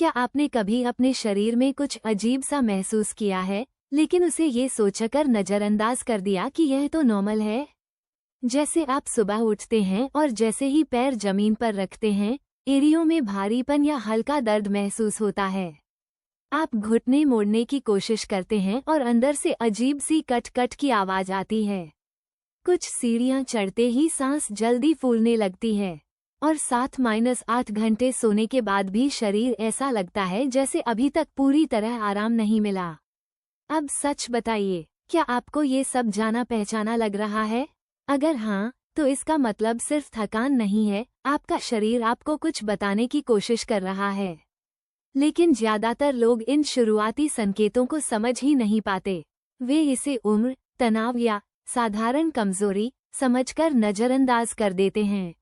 क्या आपने कभी अपने शरीर में कुछ अजीब सा महसूस किया है, लेकिन उसे ये सोचकर नज़रअंदाज कर दिया कि यह तो नॉर्मल है? जैसे आप सुबह उठते हैं और जैसे ही पैर जमीन पर रखते हैं, एड़ियों में भारीपन या हल्का दर्द महसूस होता है। आप घुटने मोड़ने की कोशिश करते हैं और अंदर से अजीब सी कट कट की आवाज आती है। कुछ सीढ़ियां चढ़ते ही सांस जल्दी फूलने लगती है और 7-8 घंटे सोने के बाद भी शरीर ऐसा लगता है जैसे अभी तक पूरी तरह आराम नहीं मिला। अब सच बताइए, क्या आपको ये सब जाना पहचाना लग रहा है? अगर हाँ, तो इसका मतलब सिर्फ थकान नहीं है, आपका शरीर आपको कुछ बताने की कोशिश कर रहा है। लेकिन ज्यादातर लोग इन शुरुआती संकेतों को समझ ही नहीं पाते। वे इसे उम्र, तनाव या साधारण कमजोरी समझकर नज़रअंदाज कर देते हैं,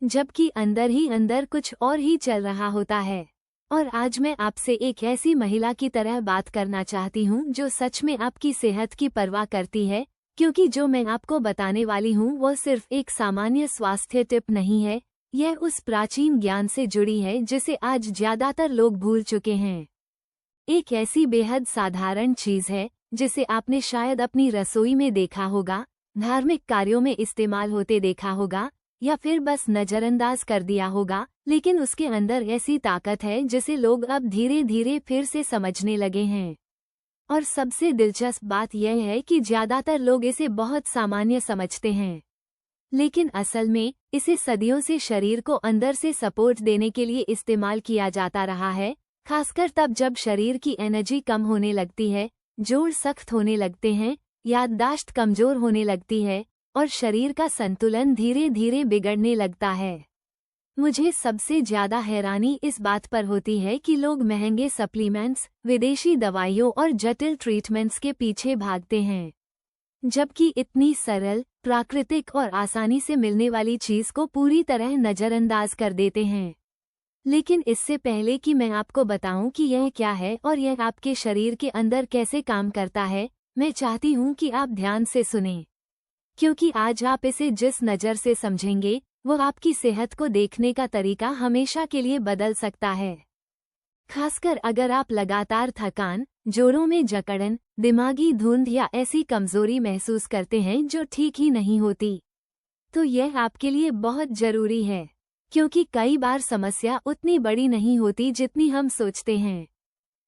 जबकि अंदर ही अंदर कुछ और ही चल रहा होता है। और आज मैं आपसे एक ऐसी महिला की तरह बात करना चाहती हूँ जो सच में आपकी सेहत की परवाह करती है, क्योंकि जो मैं आपको बताने वाली हूँ वो सिर्फ एक सामान्य स्वास्थ्य टिप नहीं है, यह उस प्राचीन ज्ञान से जुड़ी है जिसे आज ज्यादातर लोग भूल चुके हैं। एक ऐसी बेहद साधारण चीज है जिसे आपने शायद अपनी रसोई में देखा होगा, धार्मिक कार्यों में इस्तेमाल होते देखा होगा या फिर बस नज़रअंदाज कर दिया होगा, लेकिन उसके अंदर ऐसी ताकत है जिसे लोग अब धीरे धीरे फिर से समझने लगे हैं। और सबसे दिलचस्प बात यह है कि ज्यादातर लोग इसे बहुत सामान्य समझते हैं, लेकिन असल में इसे सदियों से शरीर को अंदर से सपोर्ट देने के लिए इस्तेमाल किया जाता रहा है, खासकर तब जब शरीर की एनर्जी कम होने लगती है, जोड़ सख्त होने लगते हैं, याददाश्त कमजोर होने लगती है और शरीर का संतुलन धीरे धीरे बिगड़ने लगता है। मुझे सबसे ज्यादा हैरानी इस बात पर होती है कि लोग महंगे सप्लीमेंट्स, विदेशी दवाइयों और जटिल ट्रीटमेंट्स के पीछे भागते हैं, जबकि इतनी सरल, प्राकृतिक और आसानी से मिलने वाली चीज को पूरी तरह नज़रअंदाज कर देते हैं। लेकिन इससे पहले कि मैं आपको बताऊं कि यह क्या है और यह आपके शरीर के अंदर कैसे काम करता है, मैं चाहती हूं कि आप ध्यान से सुनें, क्योंकि आज आप इसे जिस नज़र से समझेंगे वो आपकी सेहत को देखने का तरीका हमेशा के लिए बदल सकता है। खासकर अगर आप लगातार थकान, जोड़ों में जकड़न, दिमागी धुंध या ऐसी कमजोरी महसूस करते हैं जो ठीक ही नहीं होती, तो यह आपके लिए बहुत जरूरी है, क्योंकि कई बार समस्या उतनी बड़ी नहीं होती जितनी हम सोचते हैं,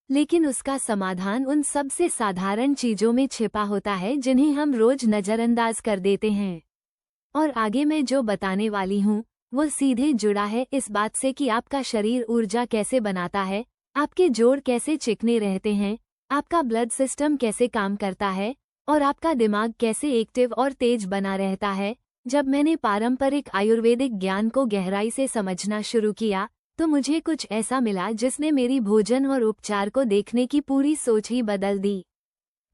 लेकिन उसका समाधान उन सबसे साधारण चीजों में छिपा होता है जिन्हें हम रोज नज़रअंदाज कर देते हैं। और आगे मैं जो बताने वाली हूँ वो सीधे जुड़ा है इस बात से कि आपका शरीर ऊर्जा कैसे बनाता है, आपके जोड़ कैसे चिकने रहते हैं, आपका ब्लड सिस्टम कैसे काम करता है और आपका दिमाग कैसे एक्टिव और तेज बना रहता है। जब मैंने पारंपरिक आयुर्वेदिक ज्ञान को गहराई से समझना शुरू किया तो मुझे कुछ ऐसा मिला जिसने मेरी भोजन और उपचार को देखने की पूरी सोच ही बदल दी।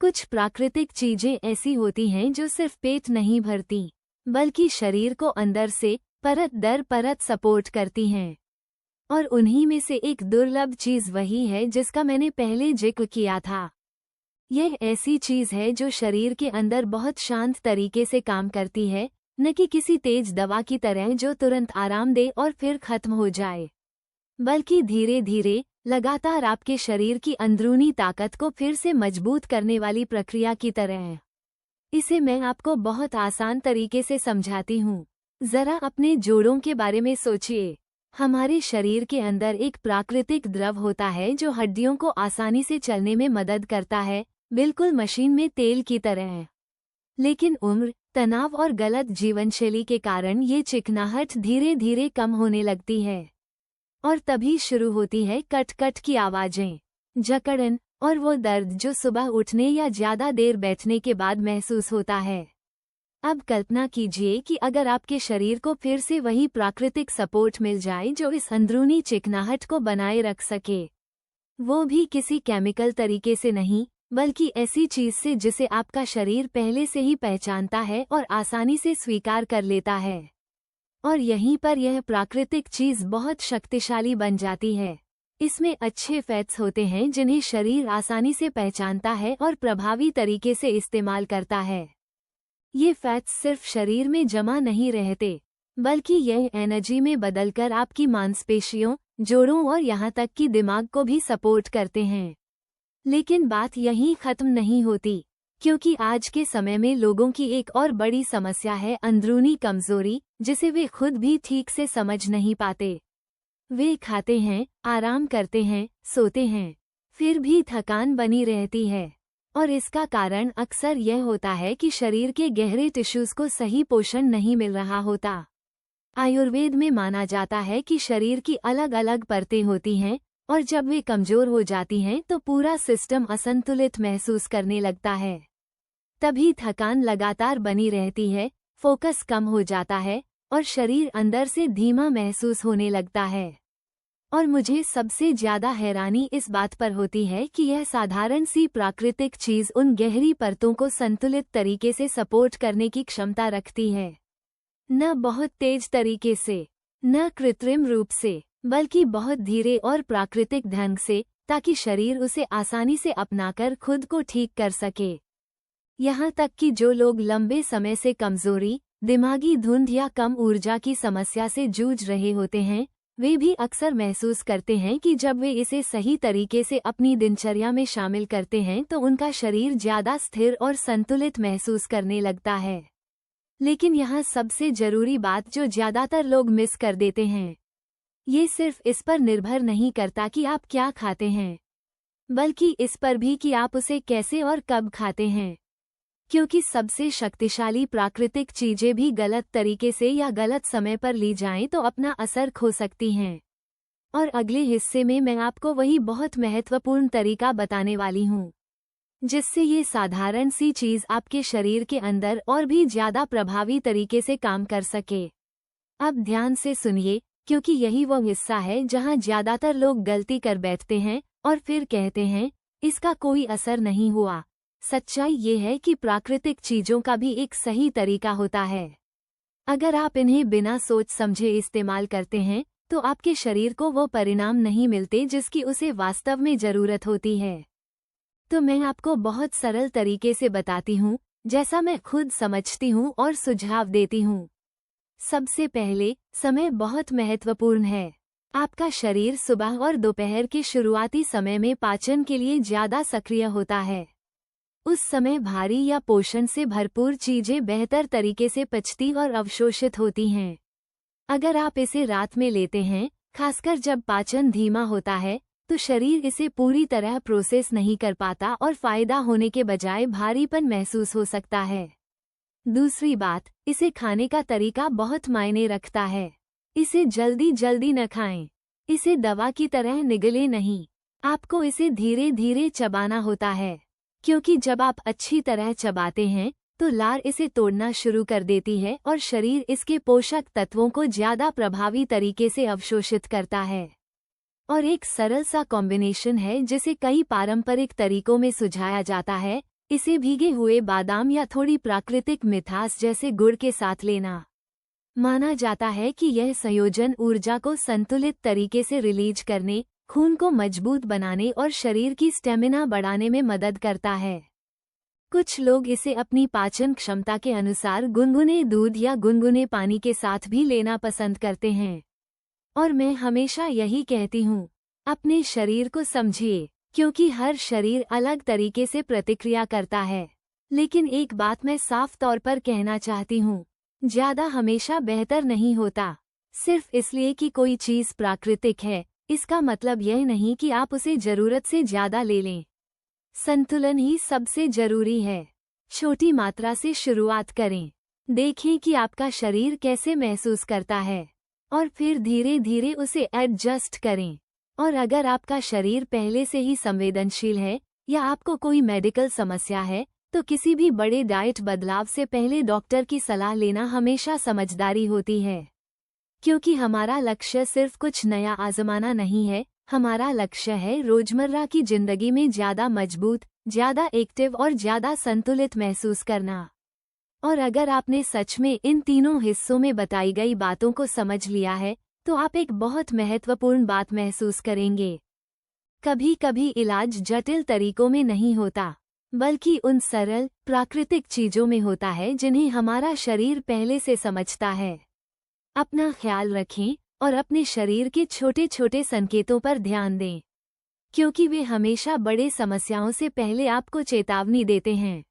कुछ प्राकृतिक चीजें ऐसी होती हैं जो सिर्फ पेट नहीं भरती, बल्कि शरीर को अंदर से परत दर परत सपोर्ट करती हैं। और उन्हीं में से एक दुर्लभ चीज वही है जिसका मैंने पहले जिक्र किया था। यह ऐसी चीज है जो शरीर के अंदर बहुत शांत तरीके से काम करती है, न कि किसी तेज दवा की तरह जो तुरंत आराम दे और फिर खत्म हो जाए, बल्कि धीरे धीरे लगातार आपके शरीर की अंदरूनी ताकत को फिर से मजबूत करने वाली प्रक्रिया की तरह। इसे मैं आपको बहुत आसान तरीके से समझाती हूँ। जरा अपने जोड़ों के बारे में सोचिए। हमारे शरीर के अंदर एक प्राकृतिक द्रव होता है जो हड्डियों को आसानी से चलने में मदद करता है, बिल्कुल मशीन में तेल की तरह। लेकिन उम्र, तनाव और गलत जीवनशैली के कारण ये चिकनाहट धीरे धीरे कम होने लगती है और तभी शुरू होती है कट कट की आवाजें, जकड़न और वो दर्द जो सुबह उठने या ज्यादा देर बैठने के बाद महसूस होता है। अब कल्पना कीजिए कि अगर आपके शरीर को फिर से वही प्राकृतिक सपोर्ट मिल जाए जो इस अंदरूनी चिकनाहट को बनाए रख सके, वो भी किसी केमिकल तरीके से नहीं, बल्कि ऐसी चीज से जिसे आपका शरीर पहले से ही पहचानता है और आसानी से स्वीकार कर लेता है। और यहीं पर यह प्राकृतिक चीज बहुत शक्तिशाली बन जाती है। इसमें अच्छे फैट्स होते हैं जिन्हें शरीर आसानी से पहचानता है और प्रभावी तरीके से इस्तेमाल करता है। ये फैट्स सिर्फ शरीर में जमा नहीं रहते, बल्कि यह एनर्जी में बदलकर आपकी मांसपेशियों, जोड़ों और यहाँ तक कि दिमाग को भी सपोर्ट करते हैं। लेकिन बात यहीं खत्म नहीं होती, क्योंकि आज के समय में लोगों की एक और बड़ी समस्या है अंदरूनी कमजोरी, जिसे वे खुद भी ठीक से समझ नहीं पाते। वे खाते हैं, आराम करते हैं, सोते हैं, फिर भी थकान बनी रहती है। और इसका कारण अक्सर यह होता है कि शरीर के गहरे टिश्यूज को सही पोषण नहीं मिल रहा होता। आयुर्वेद में माना जाता है कि शरीर की अलग अलग परतें होती हैं, और जब वे कमजोर हो जाती हैं तो पूरा सिस्टम असंतुलित महसूस करने लगता है। तभी थकान लगातार बनी रहती है, फोकस कम हो जाता है और शरीर अंदर से धीमा महसूस होने लगता है। और मुझे सबसे ज्यादा हैरानी इस बात पर होती है कि यह साधारण सी प्राकृतिक चीज उन गहरी परतों को संतुलित तरीके से सपोर्ट करने की क्षमता रखती है। न बहुत तेज तरीके से, न कृत्रिम रूप से, बल्कि बहुत धीरे और प्राकृतिक ढंग से, ताकि शरीर उसे आसानी से अपनाकर खुद को ठीक कर सके। यहाँ तक कि जो लोग लंबे समय से कमजोरी, दिमागी धुंध या कम ऊर्जा की समस्या से जूझ रहे होते हैं, वे भी अक्सर महसूस करते हैं कि जब वे इसे सही तरीके से अपनी दिनचर्या में शामिल करते हैं तो उनका शरीर ज्यादा स्थिर और संतुलित महसूस करने लगता है। लेकिन यहाँ सबसे जरूरी बात जो ज्यादातर लोग मिस कर देते हैं, ये सिर्फ इस पर निर्भर नहीं करता कि आप क्या खाते हैं, बल्कि इस पर भी कि आप उसे कैसे और कब खाते हैं। क्योंकि सबसे शक्तिशाली प्राकृतिक चीजें भी गलत तरीके से या गलत समय पर ली जाएं तो अपना असर खो सकती हैं। और अगले हिस्से में मैं आपको वही बहुत महत्वपूर्ण तरीका बताने वाली हूँ, जिससे ये साधारण सी चीज आपके शरीर के अंदर और भी ज्यादा प्रभावी तरीके से काम कर सके। अब ध्यान से सुनिए, क्योंकि यही वो हिस्सा है जहाँ ज्यादातर लोग गलती कर बैठते हैं और फिर कहते हैं, इसका कोई असर नहीं हुआ। सच्चाई ये है कि प्राकृतिक चीजों का भी एक सही तरीका होता है। अगर आप इन्हें बिना सोच समझे इस्तेमाल करते हैं तो आपके शरीर को वो परिणाम नहीं मिलते जिसकी उसे वास्तव में जरूरत होती है। तो मैं आपको बहुत सरल तरीके से बताती हूँ, जैसा मैं खुद समझती हूँ और सुझाव देती हूँ। सबसे पहले, समय बहुत महत्वपूर्ण है। आपका शरीर सुबह और दोपहर के शुरुआती समय में पाचन के लिए ज्यादा सक्रिय होता है। उस समय भारी या पोषण से भरपूर चीजें बेहतर तरीके से पचती और अवशोषित होती हैं। अगर आप इसे रात में लेते हैं, खासकर जब पाचन धीमा होता है, तो शरीर इसे पूरी तरह प्रोसेस नहीं कर पाता और फायदा होने के बजाय भारीपन महसूस हो सकता है। दूसरी बात, इसे खाने का तरीका बहुत मायने रखता है। इसे जल्दी जल्दी न खाएं। इसे दवा की तरह निगले नहीं। आपको इसे धीरे धीरे चबाना होता है, क्योंकि जब आप अच्छी तरह चबाते हैं तो लार इसे तोड़ना शुरू कर देती है और शरीर इसके पोषक तत्वों को ज्यादा प्रभावी तरीके से अवशोषित करता है। और एक सरल सा कॉम्बिनेशन है जिसे कई पारंपरिक तरीकों में सुझाया जाता है, इसे भीगे हुए बादाम या थोड़ी प्राकृतिक मिठास जैसे गुड़ के साथ लेना। माना जाता है कि यह संयोजन ऊर्जा को संतुलित तरीके से रिलीज करने, खून को मजबूत बनाने और शरीर की स्टेमिना बढ़ाने में मदद करता है। कुछ लोग इसे अपनी पाचन क्षमता के अनुसार गुनगुने दूध या गुनगुने पानी के साथ भी लेना पसंद करते हैं। और मैं हमेशा यही कहती हूँ, अपने शरीर को समझिए, क्योंकि हर शरीर अलग तरीके से प्रतिक्रिया करता है। लेकिन एक बात मैं साफ तौर पर कहना चाहती हूँ, ज्यादा हमेशा बेहतर नहीं होता। सिर्फ इसलिए कि कोई चीज प्राकृतिक है, इसका मतलब यह नहीं कि आप उसे जरूरत से ज्यादा ले लें। संतुलन ही सबसे जरूरी है। छोटी मात्रा से शुरुआत करें, देखें कि आपका शरीर कैसे महसूस करता है, और फिर धीरे धीरे उसे एडजस्ट करें। और अगर आपका शरीर पहले से ही संवेदनशील है या आपको कोई मेडिकल समस्या है, तो किसी भी बड़े डाइट बदलाव से पहले डॉक्टर की सलाह लेना हमेशा समझदारी होती है। क्योंकि हमारा लक्ष्य सिर्फ कुछ नया आजमाना नहीं है, हमारा लक्ष्य है रोजमर्रा की जिंदगी में ज्यादा मजबूत, ज्यादा एक्टिव और ज्यादा संतुलित महसूस करना। और अगर आपने सच में इन तीनों हिस्सों में बताई गई बातों को समझ लिया है, तो आप एक बहुत महत्वपूर्ण बात महसूस करेंगे। कभी कभी इलाज जटिल तरीकों में नहीं होता, बल्कि उन सरल, प्राकृतिक चीजों में होता है जिन्हें हमारा शरीर पहले से समझता है। अपना ख्याल रखें और अपने शरीर के छोटे छोटे संकेतों पर ध्यान दें, क्योंकि वे हमेशा बड़े समस्याओं से पहले आपको चेतावनी देते हैं।